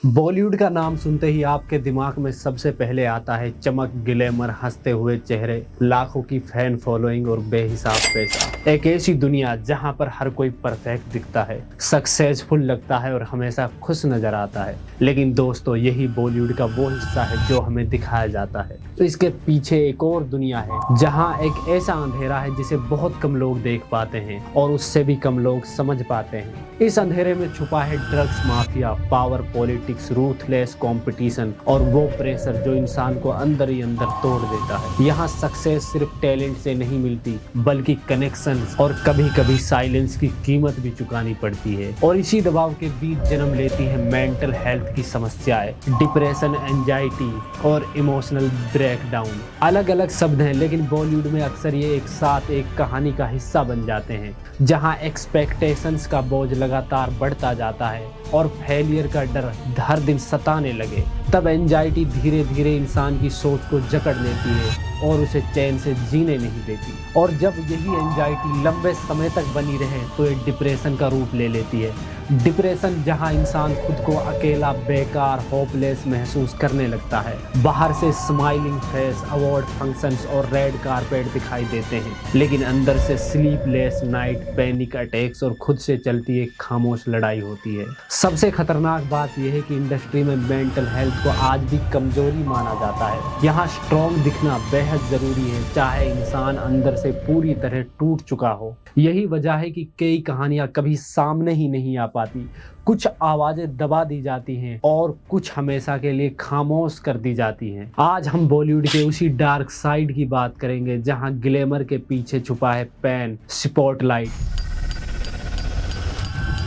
बॉलीवुड का नाम सुनते ही आपके दिमाग में सबसे पहले आता है चमक, ग्लैमर, हंसते हुए चेहरे, लाखों की फैन फॉलोइंग और बेहिसाब पैसा। एक ऐसी दुनिया जहां पर हर कोई परफेक्ट दिखता है, सक्सेसफुल लगता है और हमेशा खुश नजर आता है। लेकिन दोस्तों, यही बॉलीवुड का वो हिस्सा है जो हमें दिखाया जाता है। तो इसके पीछे एक और दुनिया है जहाँ एक ऐसा अंधेरा है जिसे बहुत कम लोग देख पाते हैं और उससे भी कम लोग समझ पाते हैं। इस अंधेरे में छुपा है drugs mafia, power politics, ruthless competition और वो प्रेशर जो इंसान को अंदर ही अंदर तोड़ देता है। यहाँ सक्सेस सिर्फ टैलेंट से नहीं मिलती, बल्कि कनेक्शंस और कभी कभी साइलेंस की कीमत भी चुकानी पड़ती है। और इसी दबाव के बीच जन्म लेती है मेंटल हेल्थ की समस्याएं, डिप्रेशन, एंजाइटी और इमोशनल ब्रेकडाउन। अलग अलग शब्द हैं, लेकिन बॉलीवुड में अक्सर ये एक साथ एक कहानी का हिस्सा बन जाते हैं, जहाँ एक्सपेक्टेशंस का बोझ लगातार बढ़ता जाता है और फेलियर का डर हर दिन सताने लगे। तब एंजाइटी धीरे धीरे इंसान की सोच को जकड़ लेती है और उसे चैन से जीने नहीं देती। और जब यही एंजाइटी लंबे समय तक बनी रहे तो ये डिप्रेशन का रूप ले लेती है। डिप्रेशन जहां इंसान खुद को अकेला, बेकार, होपलेस महसूस करने लगता है। बाहर से स्माइलिंग फेस, अवार्ड फंक्शंस और रेड कारपेट दिखाई देते हैं, लेकिन अंदर से स्लीपलेस नाइट, पैनिक अटैक्स और खुद से चलती एक खामोश लड़ाई होती है। सबसे खतरनाक बात यह है कि इंडस्ट्री में मेंटल हेल्थ को आज भी कमजोरी माना जाता है। यहाँ स्ट्रॉन्ग दिखना बेहद जरूरी है, चाहे इंसान अंदर से पूरी तरह टूट चुका हो। यही वजह है कि कई कहानियां कभी सामने ही नहीं आ पाती, कुछ आवाजें दबा दी जाती हैं और कुछ हमेशा के लिए खामोश कर दी जाती हैं। आज हम बॉलीवुड के उसी डार्क साइड की बात करेंगे जहां ग्लैमर के पीछे छुपा है पेन, स्पॉटलाइट।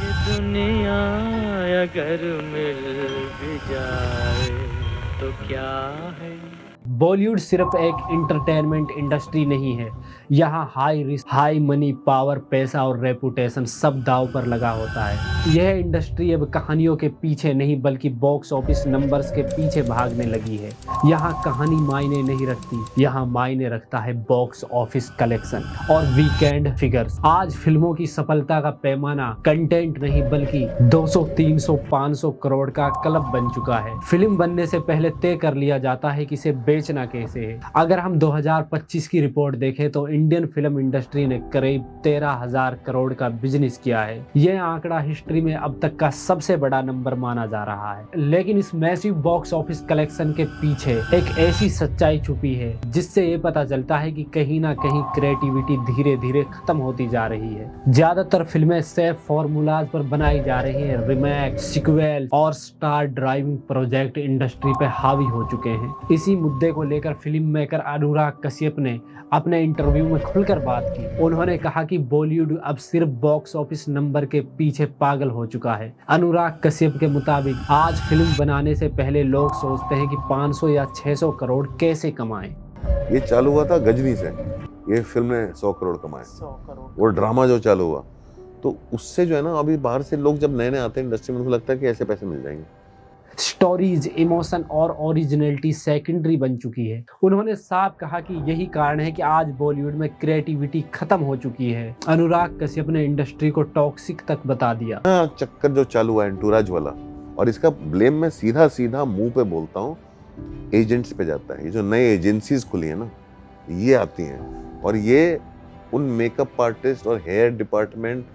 ये दुनिया अगर मिल भी जाए तो क्या है। बॉलीवुड सिर्फ एक इंटरटेनमेंट इंडस्ट्री नहीं है। यहाँ high risk, high money, power, पैसा और रेपुटेशन सब दांव पर लगा होता है। यह इंडस्ट्री अब कहानियों के पीछे नहीं बल्कि बॉक्स ऑफिस नंबर्स के पीछे भागने लगी है। यहाँ कहानी मायने नहीं रखती, यहाँ मायने रखता है बॉक्स ऑफिस कलेक्शन और वीकेंड फिगर्स। आज फिल्मों की सफलता का पैमाना कंटेंट नहीं बल्कि 200, 300, 500 करोड़ का क्लब बन चुका है। फिल्म बनने से पहले तय कर लिया जाता है कि इसे बेचना कैसे है। अगर हम 2025 की रिपोर्ट देखें तो इंडियन फिल्म इंडस्ट्री ने करीब 13,000 करोड़ का बिजनेस किया है। यह आंकड़ा हिस्ट्री में अब तक का सबसे बड़ा नंबर माना जा रहा है। लेकिन इस मैसिव बॉक्स ऑफिस कलेक्शन के पीछे एक ऐसी सच्चाई छुपी है जिससे ये पता चलता है कि कहीं ना कहीं क्रिएटिविटी धीरे धीरे खत्म होती जा रही है। ज्यादातर फिल्में सेफ फॉर्मूलाज पर बनाई जा रही है। रिमेक, सिक्वेल और स्टार ड्राइविंग प्रोजेक्ट इंडस्ट्री पे हावी हो चुके हैं। इसी मुद्दे को लेकर फिल्म मेकर अनुराग कश्यप ने अपने इंटरव्यू में खुलकर बात की। उन्होंने कहा कि बॉलीवुड अब सिर्फ बॉक्स ऑफिस नंबर के पीछे पागल हो चुका है। अनुराग कश्यप के मुताबिक आज फिल्म बनाने से पहले लोग सोचते हैं कि 500 या 600 करोड़ कैसे कमाएं। ये चालू हुआ था गजनी से, ये फिल्म ने 100 करोड़ कमाए। 100 करोड़ वो ड्रामा जो चालू हुआ तो उससे जो है ना, अभी बाहर से लोग जब नए नए आते हैं इंडस्ट्री में, उनको लगता है कि ऐसे पैसे मिल जाएंगे। स्टोरीज, इमोशन और ओरिजिनलिटी सेकेंडरी बन चुकी है। उन्होंने साफ कहा कि यही कारण है कि आज बॉलीवुड में क्रिएटिविटी खत्म हो चुकी है। अनुराग कश्यप ने इंडस्ट्री को टॉक्सिक तक बता दिया। चक्कर जो चालू हुआ एंटूराज वाला, और इसका ब्लेम मैं सीधा सीधा मुंह पे बोलता हूँ, एजेंट्स पे जाता है। ये जो नई एजेंसीज खुली है ना, ये आती हैं और ये उन मेकअप आर्टिस्ट और हेयर डिपार्टमेंट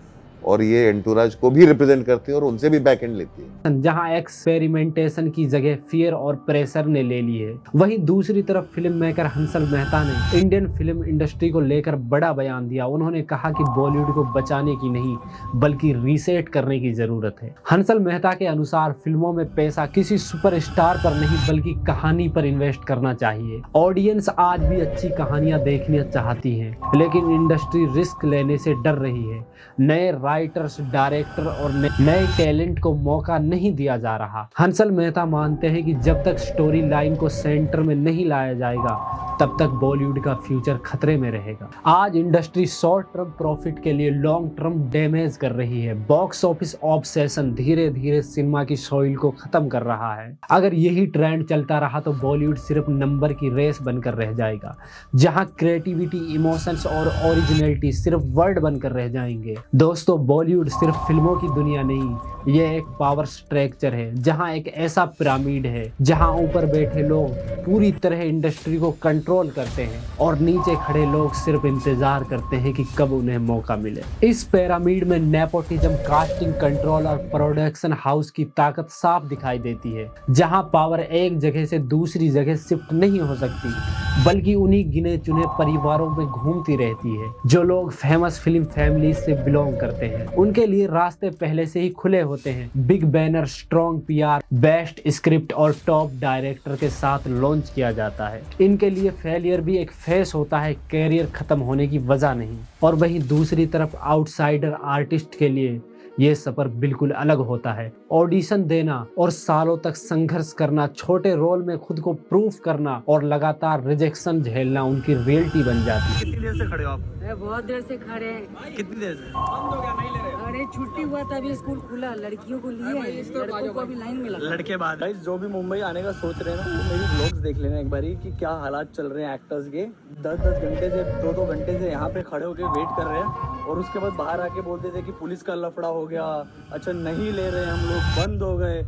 और ये एंटूराज को भी रिप्रेजेंट करती है और उनसे भी बैक एंड लेती है। जहां एक्सपेरिमेंटेशन की जगह फियर और प्रेशर ने ले ली है। वहीं दूसरी तरफ फिल्म मेकर हंसल मेहता ने इंडियन फिल्म इंडस्ट्री को लेकर बड़ा बयान दिया। उन्होंने कहा कि बॉलीवुड को बचाने की नहीं बल्कि रीसेट करने की जरूरत है। हंसल मेहता के अनुसार फिल्मों में पैसा किसी सुपरस्टार पर नहीं बल्कि कहानी पर इन्वेस्ट करना चाहिए। ऑडियंस आज भी अच्छी कहानियां देखना चाहती है, लेकिन इंडस्ट्री रिस्क लेने से डर रही है। नए राइटर्स, डायरेक्टर और नए टैलेंट को मौका नहीं दिया जा रहा। हंसल मेहता मानते हैं कि जब तक स्टोरी लाइन को सेंटर में नहीं लाया जाएगा तब तक बॉलीवुड का फ्यूचर खतरे में रहेगा। आज इंडस्ट्री शॉर्ट टर्म प्रॉफिट के लिए लॉन्ग टर्म डैमेज कर रही है। बॉक्स ऑफिस ऑब्सेशन धीरे धीरे सिनेमा की सॉइल को खत्म कर रहा है। अगर यही ट्रेंड चलता रहा तो बॉलीवुड सिर्फ नंबर की रेस बनकर रह जाएगा, जहां क्रिएटिविटी, इमोशंस और ओरिजिनलिटी सिर्फ वर्ड बनकर रह जाएंगे। दोस्तों, बॉलीवुड सिर्फ फिल्मों की दुनिया नहीं, यह एक पावर स्ट्रक्चर है जहां एक ऐसा पिरामिड है जहां ऊपर बैठे लोग पूरी तरह इंडस्ट्री को कंट्रोल करते हैं और नीचे खड़े लोग सिर्फ इंतजार करते हैं कि कब उन्हें मौका मिले। इस पिरामिड में नेपोटिज्म, कास्टिंग, कंट्रोल और प्रोडक्शन हाउस की ताकत साफ दिखाई देती है, जहां पावर एक जगह से दूसरी जगह शिफ्ट नहीं हो सकती बल्कि उन्हीं गिने चुने परिवारों में घूमती रहती है। जो लोग फेमस फिल्म फैमिली से बिलोंग करते हैं उनके लिए रास्ते पहले से ही खुले होते हैं। Big banner, strong PR, best script और टॉप डायरेक्टर के साथ लॉन्च किया जाता है। इनके लिए फेलियर भी एक फेस होता है, कैरियर खत्म होने की वजह नहीं। और वहीं दूसरी तरफ आउटसाइडर आर्टिस्ट के लिए ये सफर बिल्कुल अलग होता है। ऑडिशन देना और सालों तक संघर्ष करना, छोटे रोल में खुद को प्रूफ करना और लगातार रिजेक्शन झेलना उनकी रियलिटी बन जाती है। कितनी देर से खड़े हो आप? बहुत देर से खड़े हैं। कितनी देर से? अरे छुट्टी हुआ था, अभी स्कूल खुला, लड़कियों को लिए लड़कों को अभी लाइन में लगा। लड़के बाद गाइस जो भी मुंबई आने का सोच रहे हैं ना, वो मेरी व्लॉग्स देख लेना एक बारी कि क्या हालात चल रहे हैं एक्टर्स के। 10-10 घंटे से 2-2 घंटे से यहाँ पे खड़े होके वेट कर रहे हैं और उसके बाद बाहर आके बोलते थे कि पुलिस का लफड़ा हो गया, अच्छा नहीं ले रहे हम लोग, बंद हो गए।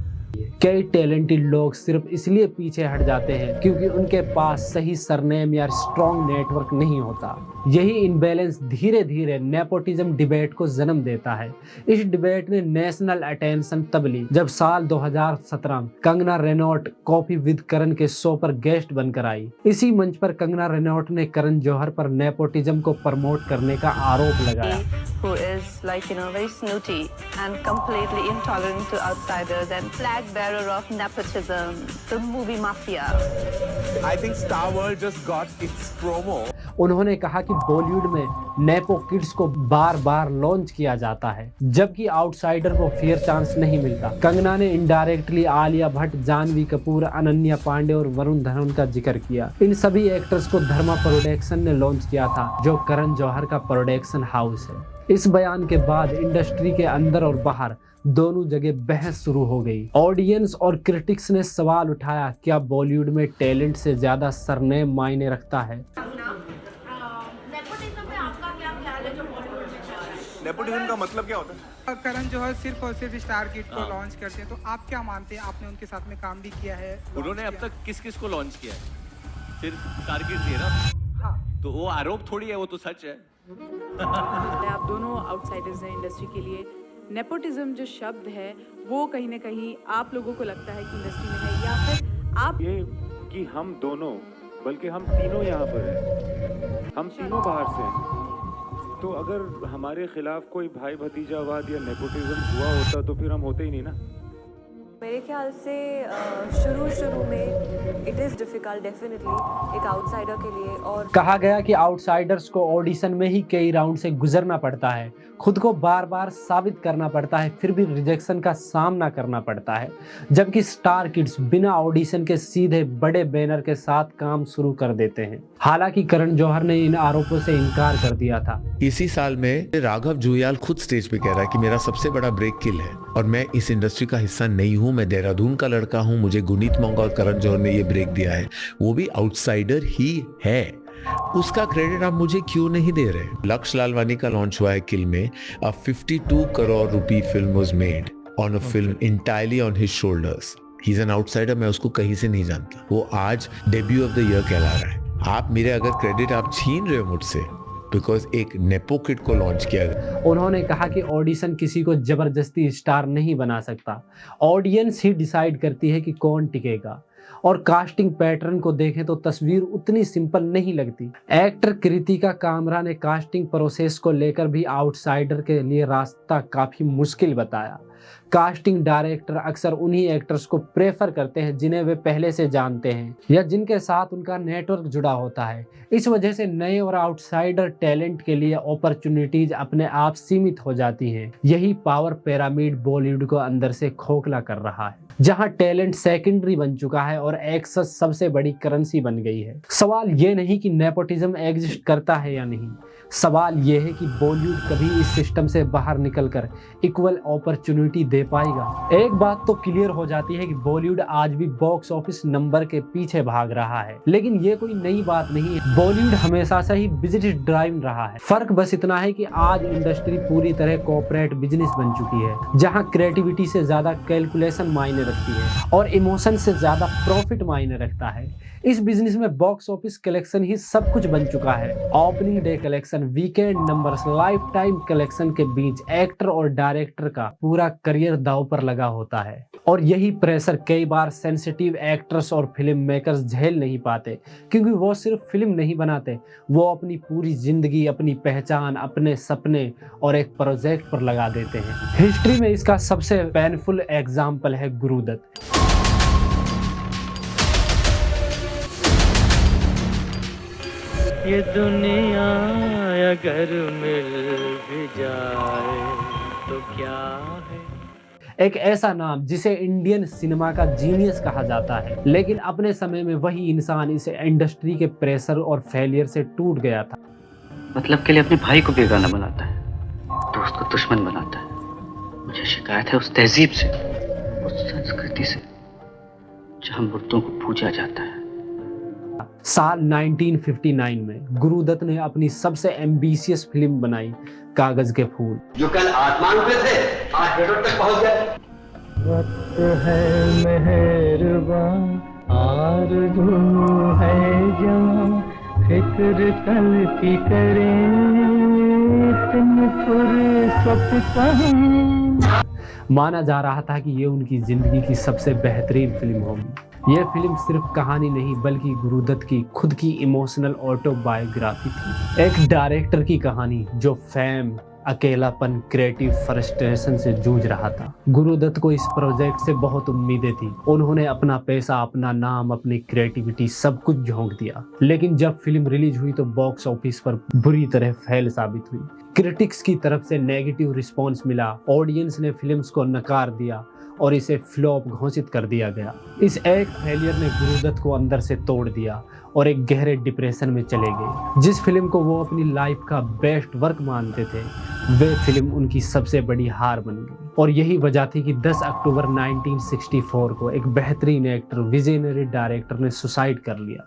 कई टैलेंटेड लोग सिर्फ इसलिए पीछे हट जाते हैं क्योंकि उनके पास सही सरनेम या स्ट्रॉन्ग नेटवर्क नहीं होता। यही इनबैलेंस धीरे धीरे नेपोटिज्म डिबेट को जन्म देता है। इस डिबेट ने नेशनल अटेंशन तब ली जब साल 2017 में कंगना रनौत कॉफी विद करण के शो पर गेस्ट बनकर आई। इसी मंच पर कंगना रनौत ने करण जौहर पर नेपोटिज्म को प्रमोट करने का आरोप लगाया। Who is like, you know, very snooty and completely intolerant to outsiders and flag bearer of nepotism, the movie mafia. I think Star World just got its promo. उन्होंने कहा कि बॉलीवुड में नेपो किड्स को बार बार launch किया जाता है जबकि outsider को फेयर चांस नहीं मिलता। कंगना ने इनडायरेक्टली आलिया भट्ट, जानवी कपूर, अनन्या पांडे और वरुण धवन का जिक्र किया। इन सभी एक्टर्स को धर्मा प्रोडक्शन ने लॉन्च किया था जो करण जौहर का प्रोडक्शन हाउस है। इस बयान के बाद इंडस्ट्री के अंदर और बाहर दोनों जगह बहस शुरू हो गई। ऑडियंस और क्रिटिक्स ने सवाल उठाया, क्या बॉलीवुड में टैलेंट से ज्यादा सरनेम मायने रखता है? नेपोटिज्म का मतलब क्या होता है? करण जौहर सिर्फ और सिर्फ स्टार किड को लॉन्च करते हैं, तो आप क्या मानते हैं? आपने उनके साथ में काम भी किया है। उन्होंने अब तक किस किस को लॉन्च किया है? सिर्फ स्टार किड ही है ना? हाँ। तो वो आरोप थोड़ी है, वो तो सच है। आप दोनों आउटसाइडर्स हैं इंडस्ट्री के लिए। नेपोटिज्म जो शब्द है वो कहीं ना कहीं आप लोगों को लगता है कि इंडस्ट्री में है, या फिर आप ये कि हम दोनों, बल्कि हम तीनों यहाँ पर हैं, हम तीनों बाहर से हैं। तो अगर हमारे खिलाफ कोई भाई भतीजावाद या नेपोटिज्म हुआ होता तो फिर हम होते ही नहीं ना। मेरे ख्याल से शुरू में इट इज़ डिफ़िकल्ट डेफिनेटली एक आउटसाइडर के लिए। और कहा गया कि आउटसाइडर्स को ऑडिशन में ही कई राउंड से गुजरना पड़ता है, खुद को बार बार साबित करना पड़ता है, फिर भी रिजेक्शन का सामना करना पड़ता है। जबकि स्टार किड्स बिना ऑडिशन के सीधे बड़े बैनर के साथ काम शुरू कर देते हैं। हालांकि करण जौहर ने इन आरोपों से इनकार कर दिया था। इसी साल में राघव जुयाल खुद स्टेज पे कह रहा है कि मेरा सबसे बड़ा ब्रेक किल है और मैं इस इंडस्ट्री का हिस्सा नहीं हूं, मैं देहरादून का लड़का हूं, मुझे गुनीत मोंगा और करण जौहर ने ये ब्रेक दिया है, वो भी आउटसाइडर ही है। उसका क्रेडिट आप मुझे क्यों नहीं दे रहे? लक्ष्य लालवानी का लॉन्च हुआ है किल में। 52 crore rupee film was made on a film entirely on his shoulders. He is an outsider, मैं उसको कहीं से नहीं जानता। वो आज डेब्यू ऑफ द ईयर कहला रहा है। आप मेरे अगर क्रेडिट आप छीन रहे हो मुझसे बिकॉज एक नेपो किड को लॉन्च किया गया। उन्होंने कहा कि ऑडिशन किसी को जबरदस्ती स्टार नहीं बना सकता, ऑडियंस ही डिसाइड करती है कि कौन टिकेगा। और कास्टिंग पैटर्न को देखें तो तस्वीर उतनी सिंपल नहीं लगती। एक्टर कृतिका कामरा ने कास्टिंग प्रोसेस को लेकर भी आउटसाइडर के लिए रास्ता काफी मुश्किल बताया। कास्टिंग डायरेक्टर अक्सर उन्हीं एक्टर्स को प्रेफर करते हैं जिन्हें वे पहले से जानते हैं या जिनके साथ उनका नेटवर्क जुड़ा होता है। इस वजह से नए और आउटसाइडर टैलेंट के लिए अपॉर्चुनिटीज अपने आप सीमित हो जाती हैं। यही पावर पिरामिड बॉलीवुड को अंदर से खोखला कर रहा है। जहां टैलेंट सेकेंडरी बन चुका है और एक्सेस सबसे बड़ी करेंसी बन गई है। सवाल ये नहीं कि नेपोटिज्म एग्जिस्ट करता है या नहीं, सवाल ये है कि बॉलीवुड कभी इस सिस्टम से बाहर निकलकर इक्वल अपॉर्चुनिटी दे पाएगा। एक बात तो क्लियर हो जाती है कि बॉलीवुड आज भी बॉक्स ऑफिस नंबर के पीछे भाग रहा है, लेकिन ये कोई नई बात नहीं है। बॉलीवुड हमेशा से ही बिजनेस ड्राइव रहा है। फर्क बस इतना है कि आज इंडस्ट्री पूरी तरह कॉर्पोरेट बिजनेस बन चुकी है, जहां क्रिएटिविटी से ज्यादा कैलकुलेशन मायने रखती है और इमोशन से ज्यादा प्रॉफिट मायने रखता है। इस बिजनेस में बॉक्स ऑफिस कलेक्शन ही सब कुछ बन चुका है। Opening day collection, weekend numbers, life time collection के बीच एक्टर और डायरेक्टर का पूरा करियर दांव पर लगा होता है और यही प्रेशर कई बार सेंसिटिव एक्टर्स और फिल्म मेकर्स झेल नहीं पाते, क्योंकि वो सिर्फ फिल्म नहीं बनाते, वो अपनी पूरी जिंदगी, अपनी पहचान, अपने सपने और एक प्रोजेक्ट पर लगा देते हैं। हिस्ट्री में इसका सबसे पेनफुल एग्जाम्पल है गुरुदत्त। ये दुनिया अगर मिल भी जाए तो क्या है। एक ऐसा नाम जिसे इंडियन सिनेमा का जीनियस कहा जाता है, लेकिन अपने समय में वही इंसान इस इंडस्ट्री के प्रेशर और फेलियर से टूट गया था। मतलब के लिए अपने भाई को बेगाना बनाता है, दोस्त को दुश्मन बनाता है। मुझे शिकायत है उस तहजीब से, उस संस्कृति से जहां मुर्दों को पूजा जाता है। साल 1959 में गुरुदत्त ने अपनी सबसे एम्बिशियस फिल्म बनाई, कागज के फूल। जो कल आसमान पे थे आज पेट्रोल तक पहुंच गए। वक्त है मेहरबान, आरज़ू है जवान, फिक्र कल की करें, तुम फुर्सत कहाँ। माना जा रहा था कि ये उनकी जिंदगी की सबसे बेहतरीन फिल्म होगी। यह फिल्म सिर्फ कहानी नहीं बल्कि गुरुदत्त की खुद की इमोशनल ऑटोबायोग्राफी थी। एक डायरेक्टर की कहानी जो फेम, अकेलापन, क्रिएटिव फ्रस्ट्रेशन से जूझ रहा था। गुरुदत्त को इस प्रोजेक्ट से बहुत उम्मीदें थी। उन्होंने अपना पैसा, अपना नाम, अपनी क्रिएटिविटी सब कुछ झोंक दिया, लेकिन जब फिल्म रिलीज हुई तो बॉक्स ऑफिस पर बुरी तरह फेल साबित हुई। क्रिटिक्स की तरफ से नेगेटिव रिस्पॉन्स मिला, ऑडियंस ने फिल्म्स को नकार दिया और इसे फ्लॉप घोषित कर दिया गया। इस एक फेलियर ने गुरुदत्त को अंदर से तोड़ दिया और एक गहरे डिप्रेशन में चले गए। जिस फिल्म को वो अपनी लाइफ का बेस्ट वर्क मानते थे, वे फिल्म उनकी सबसे बड़ी हार बन गई। और यही वजह थी कि 10 अक्टूबर 1964 को एक बेहतरीन एक्टर, विजनरी डायरेक्टर ने सुसाइड कर लिया।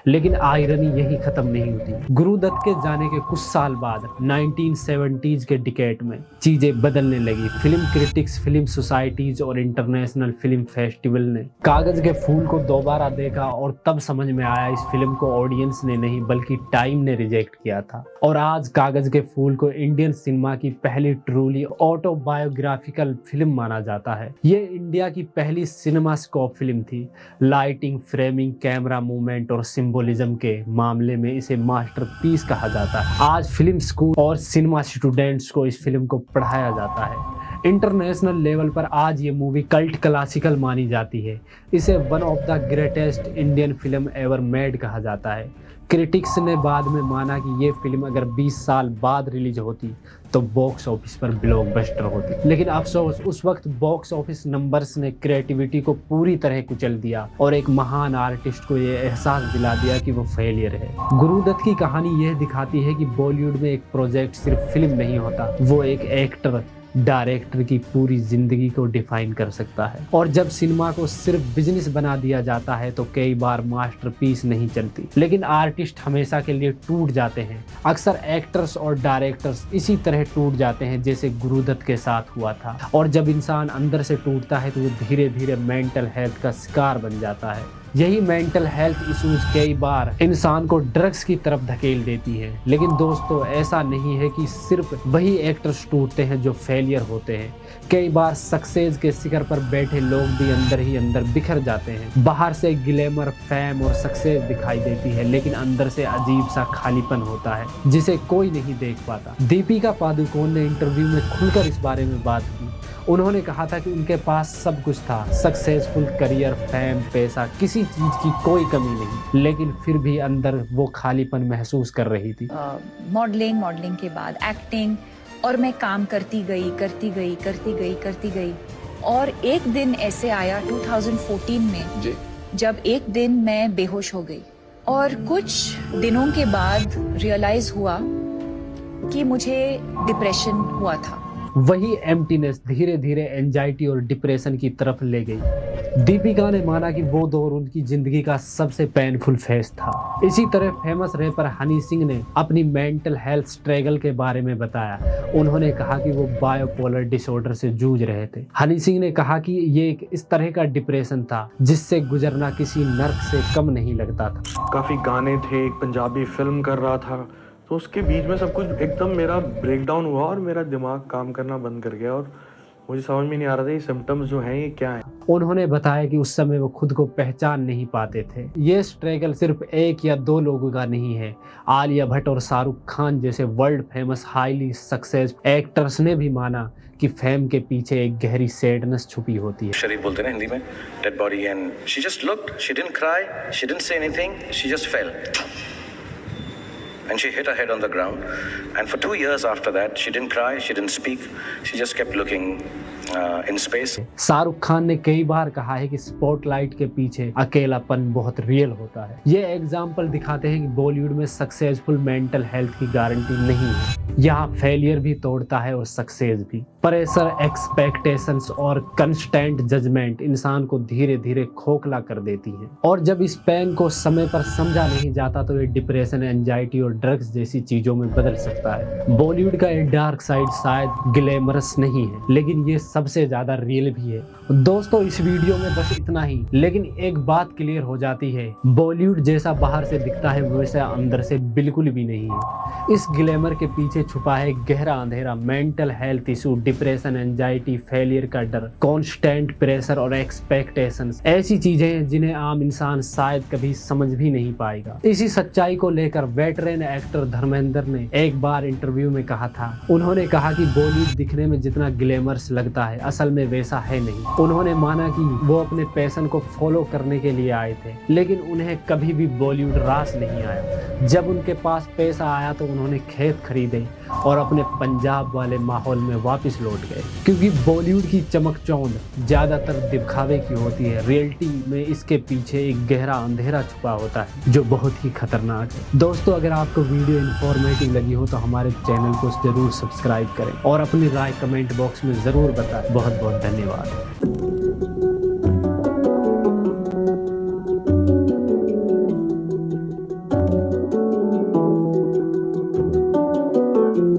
लेकिन आयरनी यही खत्म नहीं होती। गुरुदत्त के जाने के कुछ साल बाद 1970s के डिकेड में चीजें बदलने लगी। फिल्म क्रिटिक्स, फिल्म सोसाइटीज और इंटरनेशनल फिल्म फेस्टिवल ने कागज के फूल को दोबारा देखा और तब समझ में आया इस फिल्म को ऑडियंस ने नहीं बल्कि टाइम ने रिजेक्ट किया था। और आज कागज के फूल को इंडियन सिनेमा की पहली ट्रूली ऑटोबायोग्राफिकल फिल्म माना जाता है। ये इंडिया की पहली सिनेमा स्कोप फिल्म थी। लाइटिंग, फ्रेमिंग, कैमरा मूवमेंट और सिंबोलिज्म के मामले में इसे मास्टरपीस कहा जाता है। आज फिल्म स्कूल और सिनेमा स्टूडेंट्स को इस फिल्म को पढ़ाया जाता है। इंटरनेशनल लेवल पर आज ये मूवी कल्ट क्लासिकल मानी जाती है। इसे one of the greatest Indian film ever made कहा जाता है। क्रिटिक्स ने बाद में माना कि ये फिल्म अगर 20 साल बाद रिलीज होती तो बॉक्स ऑफिस पर ब्लॉकबस्टर होती, लेकिन अफसोस उस वक्त बॉक्स ऑफिस नंबर्स ने क्रिएटिविटी को पूरी तरह कुचल दिया और एक महान आर्टिस्ट को ये एहसास दिला दिया कि वो फेलियर है। गुरुदत्त की कहानी यह दिखाती है कि बॉलीवुड में एक प्रोजेक्ट सिर्फ फिल्म नहीं होता, वो एक एक्टर, डायरेक्टर की पूरी जिंदगी को डिफाइन कर सकता है। और जब सिनेमा को सिर्फ बिजनेस बना दिया जाता है तो कई बार मास्टरपीस नहीं चलती, लेकिन आर्टिस्ट हमेशा के लिए टूट जाते हैं। अक्सर एक्टर्स और डायरेक्टर्स इसी तरह टूट जाते हैं जैसे गुरुदत्त के साथ हुआ था। और जब इंसान अंदर से टूटता है तो वो धीरे धीरे मेंटल हेल्थ का शिकार बन जाता है। यही मेंटल हेल्थ इश्यूज कई बार इंसान को ड्रग्स की तरफ धकेल देती है। लेकिन दोस्तों, ऐसा नहीं है कि सिर्फ वही एक्टर्स टूटते हैं जो फेलियर होते हैं। कई बार सक्सेस के शिखर पर बैठे लोग भी अंदर ही अंदर बिखर जाते हैं। बाहर से ग्लैमर, फेम और सक्सेस दिखाई देती है, लेकिन अंदर से अजीब सा खालीपन होता है जिसे कोई नहीं देख पाता। दीपिका पादुकोण ने इंटरव्यू में खुलकर इस बारे में बात की। उन्होंने कहा था कि उनके पास सब कुछ था, सक्सेसफुल करियर, फेम, पैसा, किसी चीज की कोई कमी नहीं, लेकिन फिर भी अंदर वो खालीपन महसूस कर रही थी। मॉडलिंग के बाद एक्टिंग और मैं काम करती गई और एक दिन ऐसे आया 2014 में जब एक दिन मैं बेहोश हो गई और कुछ दिनों के बाद रियलाइज हुआ कि मुझे डिप्रेशन हुआ था। वही एम्प्टीनेस धीरे धीरे एंजाइटी और डिप्रेशन की तरफ ले गई। दीपिका ने माना कि वो दौर उनकी जिंदगी का सबसे पेनफुल फेज था। इसी तरह फेमस रैपर हनी सिंह ने अपनी मेंटल हेल्थ स्ट्रगल के बारे में बताया। उन्होंने कहा कि वो बायोपोलर डिसऑर्डर से जूझ रहे थे। हनी सिंह ने कहा कि ये एक इस तरह का डिप्रेशन था जिससे गुजरना किसी नर्क से कम नहीं लगता था। काफी गाने थे, एक पंजाबी फिल्म कर रहा था, तो उसके बीच में सब कुछ एकदम मेरा ब्रेकडाउन हुआ और मेरा दिमाग काम करना बंद कर गया और मुझे समझ में नहीं आ रहा था ये सिम्टम्स जो हैं ये क्या हैं। उन्होंने बताया कि उस समय वो खुद को पहचान नहीं पाते थे। ये स्ट्रगल सिर्फ एक या दो लोगों का नहीं है। आलिया भट्ट और शाहरुख खान जैसे world famous highly success actors ने भी माना कि फेम के पीछे एक गहरी सैडनेस छुपी होती है। शरीफ बोलते हैं हिंदी में, dead body, and she just looked, she didn't cry, she didn't say anything, she just fail. And she hit her head on the ground. And for 2 years after that, she didn't cry, she didn't speak, she just kept looking in space. Shahrukh Khan ने कई बार कहा है कि spotlight के पीछे अकेलापन बहुत real होता है। ये एग्जाम्पल दिखाते हैं कि बॉलीवुड में सक्सेसफुल मेंटल हेल्थ की गारंटी नहीं है। यहाँ फेलियर भी तोड़ता है और सक्सेस भी। प्रेशर, एक्सपेक्टेशंस और कंस्टेंट जजमेंट इंसान को धीरे धीरे खोखला कर देती है और जब इस पेन को समय पर समझा नहीं जाता तो ये डिप्रेशन, एंजाइटी और ड्रग्स जैसी चीजों में बदल सकता है। बॉलीवुड का ये डार्क साइड शायद ग्लैमरस नहीं है, लेकिन ये सबसे ज्यादा रियल भी है। दोस्तों, इस वीडियो में बस इतना ही, लेकिन एक बात क्लियर हो जाती है, बॉलीवुड जैसा बाहर से दिखता है वैसा अंदर से बिल्कुल भी नहीं है। इस ग्लैमर के पीछे छुपा है गहरा अंधेरा, mental health issue, depression, anxiety, failure का डर, कांस्टेंट प्रेशर और एक्सपेक्टेशंस, ऐसी चीजें हैं जिन्हें आम इंसान शायद कभी समझ भी नहीं पाएगा। इसी सच्चाई को लेकर वेटरन एक्टर धर्मेंद्र ने एक बार इंटरव्यू में कहा था, उन्होंने कहा कि बॉलीवुड दिखने में जितना ग्लैमरस लगता है असल में वैसा है नहीं। उन्होंने माना कि वो अपने पैशन को फॉलो करने के लिए आए थे, लेकिन उन्हें कभी भी बॉलीवुड रास नहीं आया। जब उनके पास पैसा आया तो उन्होंने खेत खरीदे और अपने पंजाब वाले माहौल में वापस लौट गए, क्योंकि बॉलीवुड की चमकचौंध ज्यादातर दिखावे की होती है। रियलिटी में इसके पीछे एक गहरा अंधेरा छुपा होता है जो बहुत ही खतरनाक है। दोस्तों, अगर आपको वीडियो इन्फॉर्मेटिव लगी हो तो हमारे चैनल को जरूर सब्सक्राइब करें और अपनी राय कमेंट बॉक्स में जरूर बताएं। बहुत बहुत धन्यवाद।